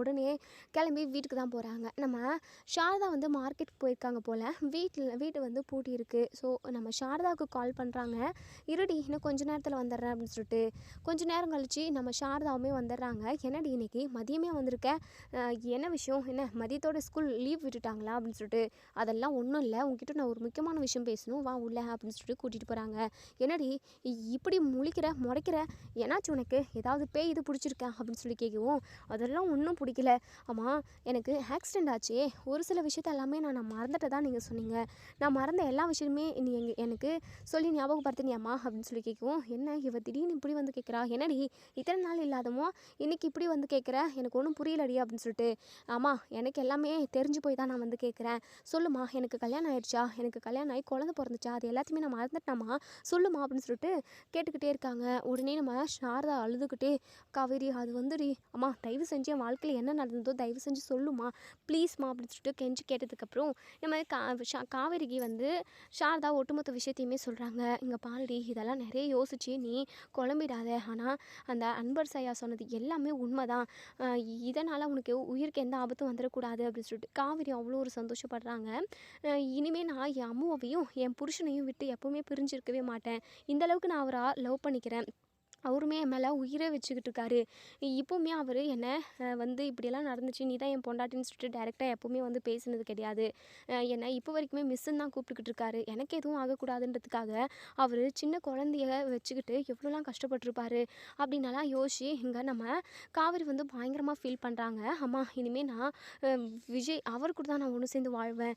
உடனே கிளம்பி வீட்டுக்கு தான் போகிறாங்க. நம்ம சாரதா வந்து மார்க்கெட்டுக்கு போயிருக்காங்க போல், வீட்டு வந்து பூட்டி இருக்குது. ஸோ நம்ம சாரதாவுக்கு கால் பண்ணுறாங்க, இருடி இன்னும் கொஞ்ச நேரத்தில் வந்துடுறேன் அப்படின்னு சொல்லிட்டு. கொஞ்ச நேரம் கழிச்சு நம்ம சாரதாவுமே வந்துடுறாங்க. என்னடி இன்னைக்கு மதியமே வந்திருக்க, என்ன விஷயம், என்ன மதியத்தோட ஸ்கூல் லீவ் விட்டுட்டாங்களா அப்படின்னு சொல்லிட்டு. அதெல்லாம் ஒன்றும் இல்லை, உங்ககிட்ட நான் ஒரு முக்கியமான விஷயம் பேசணும், வா உள்ள அப்படின்னு சொல்லிட்டு கூட்டிகிட்டு போகிறாங்க. என்னடி இப்படி முறைக்கிற, என்னாச்சு உனக்கு, ஏதாவது பேய் இது பிடிச்சிருக்கேன் அப்படின்னு சொல்லி கேட்கவும், அதெல்லாம் ஒன்றும் பிடிக்கல, ஆமாம் எனக்கு ஆக்சிடெண்ட் ஆச்சே, ஒரு சில விஷயத்த எல்லாமே நான் மறந்துட்டு தான் நீங்கள் சொன்னீங்க, நான் மறந்த எல்லா விஷயமே நீ எனக்கு சொல்லி ஞாபகப்படுத்தினியாம்மா அப்படின்னு சொல்லி கேட்கவும், என்ன இவ திடீர்னு இப்படி வந்து கேட்குறா, என்னடி இத்தனை நாள் இல்லாதமோ இன்னைக்கு இப்படி வந்து கேட்குற, எனக்கு ஒன்றும் புரியலடி அப்படின்னு சொல்லிட்டு. ஆமாம் எனக்கு எல்லாமே தெரிஞ்சு போய் தான் நான் வந்து கேட்குறேன், சொல்லுமா எனக்கு கல்யாணம் ஆயிடுச்சா, எனக்கு கல்யாணம் ஆகி குழந்தை பிறந்துச்சா, அது எல்லாத்தையுமே நான் மறந்துட்டேம்மா, சொல்லுமா அப்படின்னு சொல்லிட்டு கேட்டுக்கிட்டே இருக்காங்க. உடனே நம்ம சாரதா அழுதுகிட்டே, காவேரி அது வந்துடி, அம்மா தயவு செஞ்சு என் வாழ்க்கையில் என்ன நடந்ததோ தயவு செஞ்சு சொல்லுமா ப்ளீஸ்மா அப்படின்னு சொல்லிட்டு கெஞ்சி கேட்டதுக்கப்புறம் நம்ம காவேரிக்கு வந்து சாரதா ஒட்டுமொத்த விஷயத்தையுமே சொல்கிறாங்க. இங்கே பாருடி இதெல்லாம் நிறைய யோசிச்சு நீ குழம்பிடாத, ஆனால் அந்த அன்பர் ஐயா சொன்னது எல்லாமே உண்மைதான், இதனால் உனக்கு உயிருக்கு எந்த ஆபத்தும் வந்துடக்கூடாது அப்படின்னு சொல்லிட்டு காவேரி அவ்வளோ ஒரு சந்தோஷப்படுறாங்க. இனிமேல் நான் என் அம்மாவையும் என் புருஷனையும் விட்டு எப்போவுமே பிரிஞ்சிருக்கவே மாட்டேன், இந்தளவுக்கு நான் அவரை லவ் பண்ணிக்கிறேன், அவருமே என் மேலே உயிரை வச்சுக்கிட்டு இருக்காரு, இப்போவுமே அவர் என்னை வந்து இப்படியெல்லாம் நடந்துச்சு நீ தான் என் பொண்டாட்டின்னு சொல்லிட்டு டைரெக்டாக எப்போவுமே வந்து பேசினது கிடையாது, என்னை இப்போ வரைக்குமே மிஸ்ஸுன்னு தான் கூப்பிட்டுக்கிட்டு இருக்காரு, எனக்கு எதுவும் ஆகக்கூடாதுன்றதுக்காக அவர் சின்ன குழந்தைய வச்சுக்கிட்டு எவ்வளோலாம் கஷ்டப்பட்டுருப்பாரு அப்படின்னலாம் யோசிச்சு இங்கே நம்ம காவேரி வந்து பயங்கரமாக ஃபீல் பண்ணுறாங்க. அம்மா இனிமேல் நான் விஜய் அவர் கூட தான் நான் ஒன்று சேர்ந்து வாழ்வேன்,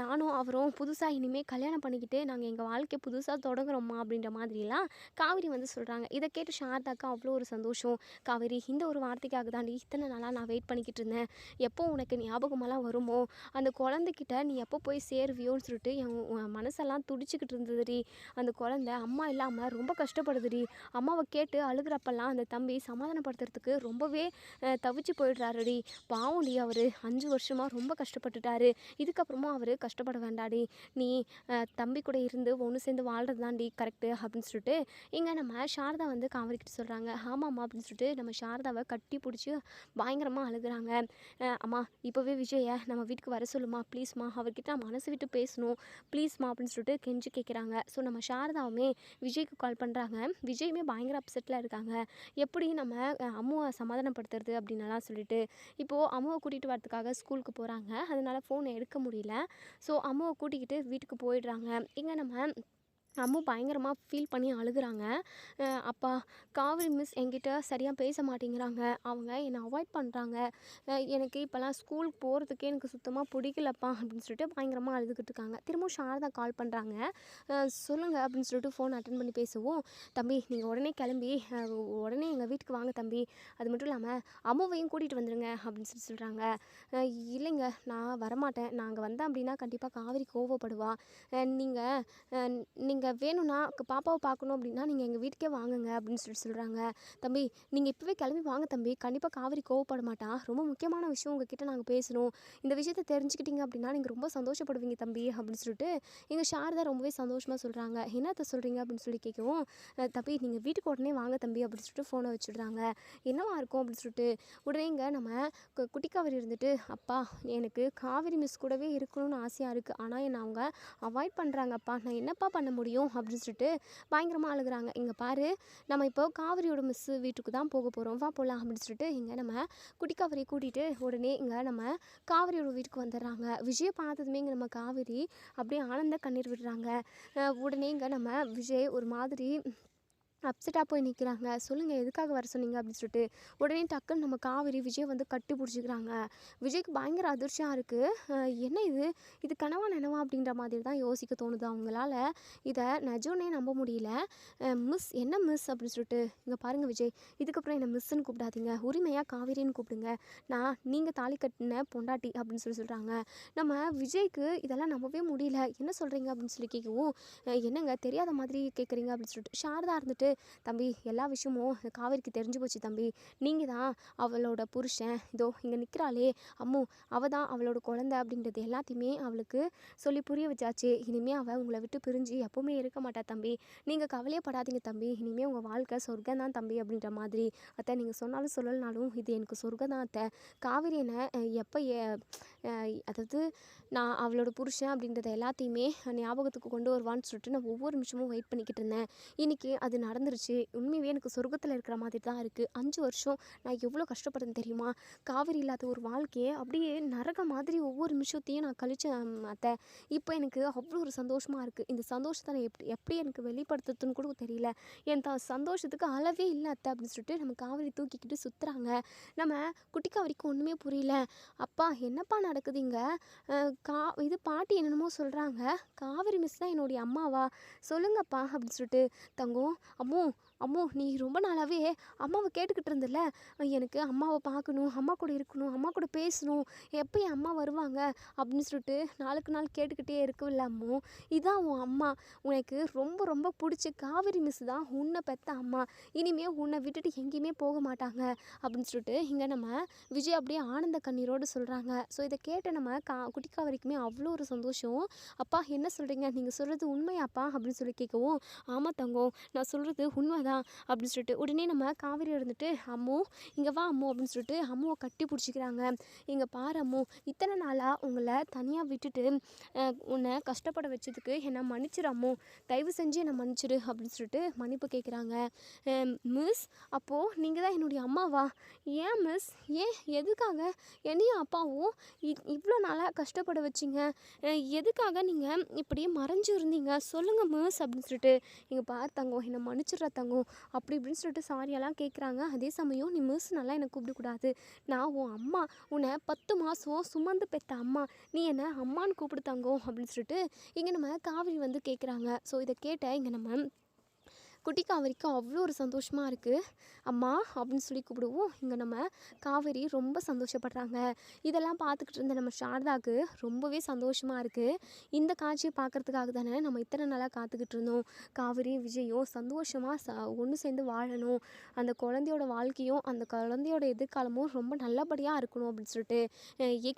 நானும் அவரும் புதுசாக இனிமேல் கல்யாணம் பண்ணிக்கிட்டு நாங்கள் எங்கள் வாழ்க்கையை புதுசாக தொடங்குறோம்மா அப்படின்ற மாதிரிலாம் காவேரி வந்து சொல்கிறாங்க. இதை கேட்டு சாரதாக்கு அவ்வளோ ஒரு சந்தோஷம். காவேரி இந்த ஒரு வார்த்தைக்காக தாண்டி இத்தனை நாளாக நான் வெயிட் பண்ணிக்கிட்டு இருந்தேன், எப்போ உனக்கு ஞாபகமெல்லாம் வருமோ அந்த குழந்தைக்கிட்ட நீ எப்போ போய் சேருவியோன்னு சொல்லிட்டு என் மனசெல்லாம் துடிச்சிக்கிட்டு இருந்ததுடி, அந்த குழந்தை அம்மா இல்லாமல் ரொம்ப கஷ்டப்படுதுடி, அம்மாவை கேட்டு அழுகிறப்பெல்லாம் அந்த தம்பி சமாதானப்படுத்துறதுக்கு ரொம்பவே தவிச்சு போயிடுறாருடி, பாவம்டி அவர் 5 வருஷமாக ரொம்ப கஷ்டப்பட்டுட்டாரு, இதுக்கப்புறமா அவர் கஷ்டப்பட வேண்டாடி, நீ தம்பி கூட இருந்து ஒன்று சேர்ந்து வாழ்கிறது தாண்டி கரெக்டு அப்படின்னு சொல்லிட்டு இங்கே நம்ம சாரதா வந்து காவேரிக்கிட்ட சொல்கிறாங்க. ஆமாம்மா அப்படின்னு சொல்லிட்டு நம்ம சாரதாவை கட்டி பிடிச்சி பயங்கரமாக அழுகுறாங்க. அம்மா இப்போவே விஜயை நம்ம வீட்டுக்கு வர சொல்லுமா ப்ளீஸ்மா, அவர்கிட்ட நான் மனசு விட்டு பேசணும் ப்ளீஸ்மா அப்படின்னு சொல்லிட்டு கெஞ்சி கேட்குறாங்க. ஸோ நம்ம சாரதாவுமே விஜய்க்கு கால் பண்ணுறாங்க. விஜயுமே பயங்கர அப்செட்டில் இருக்காங்க, எப்படி நம்ம அம்மாவை சமாதானப்படுத்துறது அப்படின்னலாம் சொல்லிட்டு. இப்போது அம்மாவை கூட்டிகிட்டு வரதுக்காக ஸ்கூலுக்கு போகிறாங்க, அதனால் ஃபோனை எடுக்க முடியல. ஸோ அம்மாவை கூட்டிக்கிட்டு வீட்டுக்கு போயிடுறாங்க. இங்கே நம்ம அம்மு பயங்கரமாக ஃபீல் பண்ணி அழுகுறாங்க. அப்பா, காவிரி மிஸ் என்கிட்ட சரியாக பேச மாட்டேங்கிறாங்க, அவங்க என்னை அவாய்ட் பண்ணுறாங்க, எனக்கு இப்போலாம் ஸ்கூலுக்கு போகிறதுக்கே எனக்கு சுத்தமாக பிடிக்கலப்பா அப்படின்னு சொல்லிட்டு பயங்கரமாக அழுதுகிட்டு இருக்காங்க. திரும்பவும் சாரதா கால் பண்ணுறாங்க. சொல்லுங்கள் அப்படின்னு சொல்லிட்டு ஃபோன் அட்டன் பண்ணி பேசவும், தம்பி நீங்கள் உடனே கிளம்பி உடனே எங்கள் வீட்டுக்கு வாங்க தம்பி, அது மட்டும் இல்லாமல் அம்முவையும் கூட்டிகிட்டு வந்துடுங்க அப்படின்னு சொல்லி சொல்கிறாங்க. இல்லைங்க, நான் வரமாட்டேன், நான் அங்கே வந்தேன் அப்படின்னா கண்டிப்பாக காவிரி கோவப்படுவா, நீங்கள் வேணும்னா பாப்பாவை பார்க்கணும் அப்படின்னா நீங்கள் எங்கள் வீட்டுக்கே வாங்குங்க அப்படின்னு சொல்லிட்டு சொல்கிறாங்க. தம்பி நீங்கள் இப்போவே கிளம்பி வாங்க தம்பி, கண்டிப்பாக காவிரி கோவப்பட மாட்டா, ரொம்ப முக்கியமான விஷயம் உங்ககிட்ட நாங்கள் பேசணும், இந்த விஷயத்தை தெரிஞ்சுக்கிட்டீங்க அப்படின்னா நீங்கள் ரொம்ப சந்தோஷப்படுவீங்க தம்பி அப்படின்னு சொல்லிட்டு எங்கள் சாரதா ரொம்பவே சந்தோஷமாக சொல்கிறாங்க. என்னத்தை சொல்கிறீங்க அப்படின்னு சொல்லி கேட்கவும், தம்பி நீங்கள் வீட்டுக்கு உடனே வாங்க தம்பி அப்படின்னு சொல்லிட்டு ஃபோனை வச்சுடுறாங்க. என்னவா இருக்கும் அப்படின்னு சொல்லிட்டு உடனே இங்கே நம்ம குட்டி காவிரி இருந்துட்டு, அப்பா எனக்கு காவிரி மிஸ் கூடவே இருக்கணும்னு ஆசையாக இருக்குது, ஆனால் என்னை அவங்க அவாய்ட் பண்ணுறாங்கப்பா, நான் என்னப்பா பண்ண முடியும் அப்படின்னு சொல்லிட்டு பயங்கரமாக அழுகுறாங்க. இங்கே பாரு, நம்ம இப்போ காவிரியோட மிஸ்ஸு வீட்டுக்கு தான் போக போகிறோம், வா போகலாம் அப்படின்னு சொல்லிட்டு இங்கே நம்ம குட்டி காவிரியை கூட்டிகிட்டு உடனே இங்கே நம்ம காவிரியோட வீட்டுக்கு வந்துடுறாங்க. விஜயை பார்த்ததுமே இங்கே நம்ம காவிரி அப்படியே ஆனந்த கண்ணீர் விடுறாங்க. உடனே இங்கே நம்ம விஜய் ஒரு மாதிரி அப்செட்டாக போய் நிற்கிறாங்க. சொல்லுங்கள் எதுக்காக வர சொன்னீங்க அப்படின்னு சொல்லிட்டு உடனே டக்குன்னு நம்ம காவிரி விஜய் வந்து கட்டி பிடிச்சிக்கிறாங்க. விஜய்க்கு பயங்கர அதிர்ச்சியாக இருக்குது. என்ன இது கனவா நனவா அப்படின்ற மாதிரி தான் யோசிக்க தோணுது அவங்களால. இதை நிஜம்னே நம்ப முடியல. மிஸ் என்ன மிஸ் அப்படின்னு சொல்லிட்டு, இங்கே பாருங்கள் விஜய், இதுக்கப்புறம் என்னை மிஸ்ஸுன்னு கூப்பிடாதீங்க, உரிமையாக காவிரின்னு கூப்பிடுங்க, நீங்கள் தாலி கட்டின பொண்டாட்டி அப்படின்னு சொல்கிறாங்க. நம்ம விஜய்க்கு இதெல்லாம் நம்பவே முடியல. என்ன சொல்கிறீங்க அப்படின்னு சொல்லி கேட்கவும், என்னங்க தெரியாத மாதிரி கேட்குறீங்க அப்படின்னு சொல்லிட்டு சாரதா இருந்துட்டு, தம்பி எல்லா விஷயமும் காவிரிக்கு தெரிஞ்சு போச்சு தம்பி, நீங்கள் தான் அவளோட புருஷன், இதோ இங்கே நிற்கிறாளே அம்மு, அவள் தான் அவளோட குழந்தை அப்படின்றது எல்லாத்தையுமே அவளுக்கு சொல்லி புரிய வச்சாச்சு, இனிமேல் அவள் உங்களை விட்டு பிரிஞ்சு எப்போவுமே இருக்க மாட்டா தம்பி, நீங்கள் கவலையப்படாதீங்க தம்பி, இனிமேல் உங்கள் வாழ்க்கை சொர்க்கம் தான் தம்பி அப்படின்ற மாதிரி. அத்தை நீங்கள் சொன்னாலும் சொல்லலைனாலும் இது எனக்கு சொர்க்கம் தான் அத்தை, காவிரி என்ன எப்போ அதாவது நான் அவளோட புருஷன் அப்படின்றத எல்லாத்தையுமே ஞாபகத்துக்கு கொண்டு வருவான்னு சொல்லிட்டு நான் ஒவ்வொரு நிமிஷமும் வெயிட் பண்ணிக்கிட்டு இருந்தேன். இன்றைக்கி அது நடந்துருச்சு, உண்மையாகவே எனக்கு சொர்க்கத்தில் இருக்கிற மாதிரி தான் இருக்குது. 5 வருஷம் நான் எவ்வளோ கஷ்டப்படுறேன் தெரியுமா, காவிரி இல்லாத ஒரு வாழ்க்கையை அப்படியே நரக மாதிரி ஒவ்வொரு நிமிஷத்தையும் நான் கழிச்சேன் அத்தை. இப்போ எனக்கு அவ்வளோ ஒரு சந்தோஷமாக இருக்குது. இந்த சந்தோஷத்தை நான் எப்படி எனக்கு வெளிப்படுத்துறதுன்னு கூட தெரியல. என் சந்தோஷத்துக்கு அளவே இல்லை அத்தை அப்படின்னு சொல்லிட்டு நம்ம காவிரி தூக்கிக்கிட்டு சுற்றுறாங்க. நம்ம குட்டி காவிரிக்கு ஒன்றுமே புரியல. அப்பா என்னப்பா நடக்குது இங்கே, இது பாட்டி என்னென்னமோ சொல்கிறாங்க, காவிரி மிஸ் தான் என்னுடைய அம்மாவா, சொல்லுங்கப்பா அப்படின்னு சொல்லிட்டு, தங்கம் அம்மு அம்மு நீ ரொம்ப நாளாகவே அம்மாவை கேட்டுக்கிட்டு இருந்தில்ல, எனக்கு அம்மாவை பார்க்கணும், அம்மா கூட இருக்கணும், அம்மா கூட பேசணும், எப்போ என் அம்மா வருவாங்க அப்படின்னு சொல்லிட்டு நாளுக்கு நாள் கேட்டுக்கிட்டே இருக்கவில்ல அம்மு, இதான் உன் அம்மா, உனக்கு ரொம்ப ரொம்ப பிடிச்ச காவிரி மிஸ் தான் உன்னை பெற்ற அம்மா, இனிமேல் உன்னை விட்டுட்டு எங்கேயுமே போக மாட்டாங்க அப்படின்னு சொல்லிட்டு இங்கே நம்ம விஜய் அப்படியே ஆனந்த கண்ணீரோடு சொல்கிறாங்க. ஸோ இதை கேட்ட நம்ம குட்டி காவிரிக்குமே அவ்வளோ ஒரு சந்தோஷம். அப்பா என்ன சொல்கிறீங்க, நீங்கள் சொல்கிறது உண்மையாப்பா அப்படின்னு சொல்லி கேட்கவும், ஆமாம் தங்கம் நான் சொல்கிறது உண்மை தான் அப்படின்னு சொல்லிட்டு உடனே நம்ம காவிரி இருந்துட்டு, அம்மு இங்கே வா அம்மு அப்படின்னு சொல்லிட்டு அம்முவை கட்டி பிடிச்சிக்கிறாங்க. இங்கே பாரு அம்மு, இத்தனை நாளாக உங்களை தனியாக விட்டுட்டு உன்னை கஷ்டப்பட வச்சதுக்கு என்னை மன்னிச்சிரு அம்மு, தயவு செஞ்சு என்னை மன்னிச்சிரு அப்படின்னு சொல்லிட்டு மன்னிப்பு கேட்குறாங்க. மிஸ் அப்போது நீங்கள் தான் என்னுடைய அம்மாவா, ஏன் மிஸ், ஏன் எதுக்காக என்னையும் அப்பாவும் இவ்வளோ நாளாக கஷ்டப்பட வச்சிங்க, எதுக்காக நீங்கள் இப்படி மறைஞ்சு இருந்தீங்க சொல்லுங்கள் மிஸ் அப்படின்னு சொல்லிட்டு, இங்கே பார் தங்கம் என்னை மன்னிச்சிடுற தங்கம் அப்படி இப்படின்னு சொல்லிட்டு சாரியெல்லாம் கேட்குறாங்க. அதே சமயம் நீ மிஸ் நல்லா என்னை கூப்பிடக்கூடாது, நான் உன் அம்மா, உன்னை 10 மாதம் சுமந்து பெற்ற அம்மா, நீ என்னை அம்மான்னு கூப்பிடு தங்கம் அப்படின்னு சொல்லிட்டு இங்கே நம்ம காவிரி வந்து கேட்குறாங்க. ஸோ இதை கேட்ட இங்கே நம்ம குட்டி காவேரிக்கு அவ்வளோ ஒரு சந்தோஷமாக இருக்குது. அம்மா அப்படின்னு சொல்லி கூப்பிடுவோம். இங்கே நம்ம காவேரி ரொம்ப சந்தோஷப்படுறாங்க. இதெல்லாம் பார்த்துக்கிட்டு இருந்த நம்ம சாரதாவுக்கு ரொம்பவே சந்தோஷமாக இருக்குது. இந்த காட்சியை பார்க்குறதுக்காக தானே நம்ம இத்தனை நாளாக காத்துக்கிட்டு இருந்தோம். காவேரி விஜயும் சந்தோஷமாக ஒன்று சேர்ந்து வாழணும், அந்த குழந்தையோட வாழ்க்கையும் அந்த குழந்தையோட எதிர்காலமும் ரொம்ப நல்லபடியாக இருக்கணும் அப்படின்னு சொல்லிட்டு,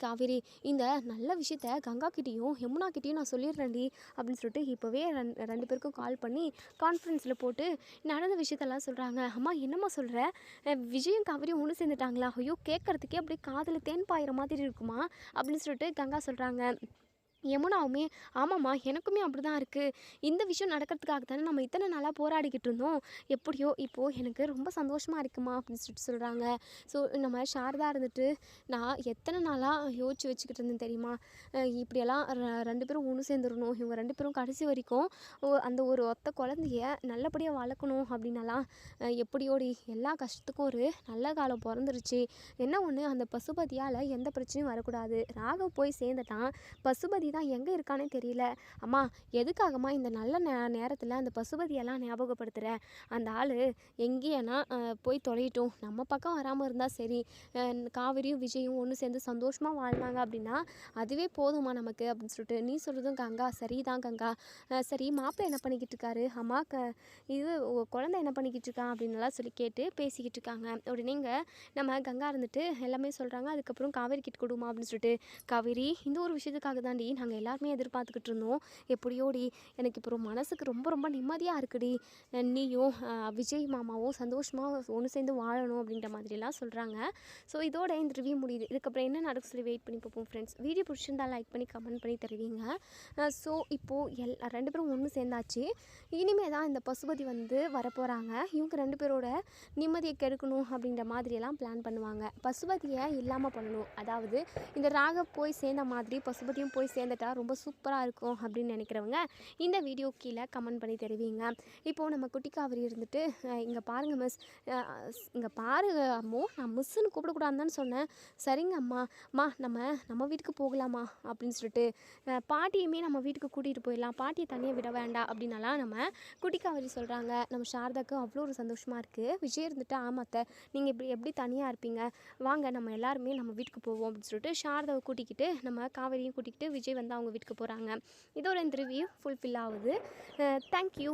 காவேரி இந்த நல்ல விஷயத்த கங்கா கிட்டேயும் யமுனா கிட்டேயும் நான் சொல்லிடுறேன்டி அப்படின்னு சொல்லிட்டு இப்போவே ரெண்டு பேருக்கும் கால் பண்ணி கான்ஃபரன்ஸில் போட்டு நடந்த விஷயத்தெல்லாம் சொல்கிறாங்க. அம்மா என்னம்மா சொல்கிற, விஜயும் காவிரியும் ஒன்று சேர்ந்துட்டாங்களா, ஐயோ கேட்குறதுக்கே அப்படியே காதில் தேன் பாயிற மாதிரி இருக்குமா அப்படின்னு சொல்லிட்டு கங்கா சொல்கிறாங்க. யமுனாவுமே ஆமாம்மா எனக்குமே அப்படி தான் இருக்குது. இந்த விஷயம் நடக்கிறதுக்காக தானே நம்ம இத்தனை நாளாக போராடிக்கிட்டு இருந்தோம். எப்படியோ இப்போது எனக்கு ரொம்ப சந்தோஷமாக இருக்குமா அப்படின்னு சொல்கிறாங்க. ஸோ நம்ம சாரதா இருந்துட்டு நான் எத்தனை நாளாக யோசிச்சு வச்சுக்கிட்டு இருந்தேன் தெரியுமா, இப்படியெல்லாம் ரெண்டு பேரும் ஒன்று சேர்ந்துடணும், இவங்க ரெண்டு பேரும் கடைசி வரைக்கும் அந்த ஒரு ஒத்த குழந்தைய நல்லபடியாக வளர்க்கணும் அப்படின்னலாம். எப்படியோடி எல்லா கஷ்டத்துக்கும் ஒரு நல்ல காலம் பிறந்துருச்சு. என்ன ஒன்று, அந்த பசுபதியால் எந்த பிரச்சனையும் வரக்கூடாது. ராகவ் போய் சேர்ந்துட்டான். பசுபதி தான் எங்கே இருக்கானே தெரியல. அம்மா எதுக்காகம்மா இந்த நல்ல நேரத்தில் அந்த பசுபதியெல்லாம் ஞாபகப்படுத்துகிற? அந்த ஆள் எங்கேயானா போய் தொலையட்டும், நம்ம பக்கம் வராமல் இருந்தால் சரி. காவிரியும் விஜயும் ஒன்று சேர்ந்து சந்தோஷமாக வாழ்ந்தாங்க அப்படின்னா அதுவே போதுமா நமக்கு அப்படின்னு சொல்லிட்டு, நீ சொல்கிறதும் கங்கா சரிதான் கங்கா. சரி மாப்பிள்ளை என்ன பண்ணிக்கிட்டு இருக்காரு? அம்மா இது குழந்தை என்ன பண்ணிக்கிட்டு இருக்கான் அப்படின்னுலாம் சொல்லி கேட்டு பேசிக்கிட்டு இருக்காங்க. உடனே நம்ம கங்கா இருந்துட்டு எல்லாமே சொல்கிறாங்க. அதுக்கப்புறம் காவேரி கிட்ட கொடுமா அப்படின்னு சொல்லிட்டு, காவேரி இந்த ஒரு விஷயத்துக்காக தாண்டி நாங்கள் எல்லாருமே எதிர்பார்த்துக்கிட்டு இருந்தோம். எப்படியோடி எனக்கு இப்போ மனசுக்கு ரொம்ப ரொம்ப நிம்மதியாக இருக்குடி. நீயும் விஜய் மாமாவும் சந்தோஷமாக ஒன்று சேர்ந்து வாழணும் அப்படின்ற மாதிரிலாம் சொல்கிறாங்க. ஸோ இதோட இந்த ரிவ்யூ முடியுது. இதுக்கப்புறம் என்ன நடக்கும் சொல்லி வெயிட் பண்ணி பார்ப்போம் ஃப்ரெண்ட்ஸ். வீடியோ பிடிச்சிருந்தா லைக் பண்ணி கமெண்ட் பண்ணி தருவீங்க. ஸோ இப்போது ரெண்டு பேரும் ஒன்று சேர்ந்தாச்சு. இனிமேல் தான் இந்த பசுபதி வரப்போகிறாங்க. இவங்க ரெண்டு பேரோட நிம்மதியை கெடுக்கணும் அப்படின்ற மாதிரியெல்லாம் பிளான் பண்ணுவாங்க. பசுபதியை இல்லாமல் பண்ணணும். அதாவது இந்த ராகவ் போய் சேர்ந்த மாதிரி பசுபதியும் போய் சேர்ந்துட்டா ரொம்ப சூப்பராக இருக்கும் அப்படின்னு நினைக்கிறவங்க இந்த வீடியோ கீழே கமெண்ட் பண்ணி தருவீங்க. இப்போது நம்ம குட்டி காவிரி இருந்துட்டு இங்கே பாருங்கள் மிஸ், இங்கே பாருங்க அம்மோ, நான் மிஸ்ஸுன்னு கூப்பிடக்கூடாதுன்னு தான் சொன்னேன். சரிங்க அம்மா நம்ம வீட்டுக்கு போகலாமா அப்படின்னு சொல்லிட்டு, பாட்டியுமே நம்ம வீட்டுக்கு கூட்டிகிட்டு போயிடலாம், பாட்டியை தனியாக விட வேண்டாம் அப்படின்னாலாம் நம்ம குட்டி காவிரி சொல்கிறாங்க. நம்ம சாரதாக்கு அவ்வளோ ஒரு சந்தோஷமாக இருக்குது. விஜய் இருந்துட்டு ஆமாத்த நீங்கள் எப்படி தனியாக இருப்பீங்க, வாங்க நம்ம எல்லாருமே நம்ம வீட்டுக்கு போவோம் அப்படின்னு சொல்லிட்டு சாரதாவை கூட்டிக்கிட்டு நம்ம காவேரியும் கூட்டிக்கிட்டு விஜய் அவங்க வீட்டுக்கு போகிறாங்க. இதோட இந்த ரிவ்யூ ஃபுல்ஃபில் ஆகுது. தேங்க்யூ.